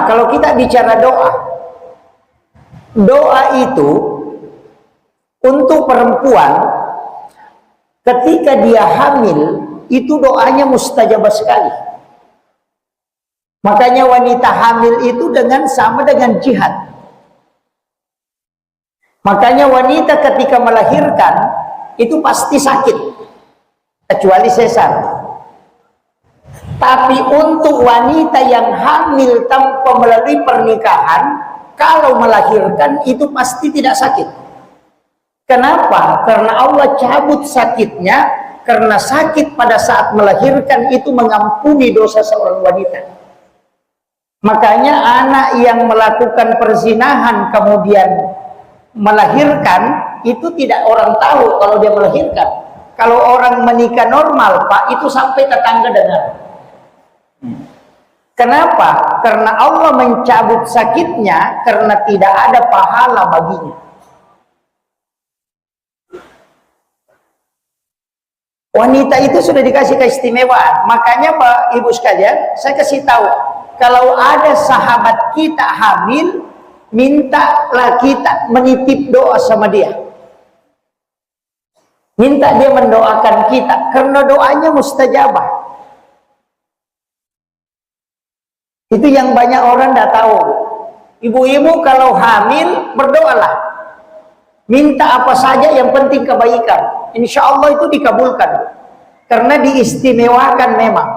kalau kita bicara doa, doa itu untuk perempuan ketika dia hamil, itu doanya mustajabah sekali. Makanya wanita hamil itu sama dengan jihad. Makanya wanita ketika melahirkan itu pasti sakit, kecuali sesar. Tapi untuk wanita yang hamil tanpa melalui pernikahan, kalau melahirkan itu pasti tidak sakit. Kenapa? Karena Allah cabut sakitnya, karena sakit pada saat melahirkan itu mengampuni dosa seorang wanita. Makanya anak yang melakukan perzinahan kemudian melahirkan itu tidak orang tahu kalau dia melahirkan. Kalau orang menikah normal, Pak, itu sampai tetangga dengar. Kenapa? Karena Allah mencabut sakitnya karena tidak ada pahala baginya. Wanita itu sudah dikasih keistimewaan. Makanya Pak Ibu sekalian, saya kasih tahu, kalau ada sahabat kita hamil, mintalah kita menitip doa sama dia. Minta dia mendoakan kita, karena doanya mustajabah. Itu yang banyak orang tidak tahu. Ibu-ibu kalau hamil, berdoalah. Minta apa saja, yang penting kebaikan. Insya Allah itu dikabulkan. Karena diistimewakan memang.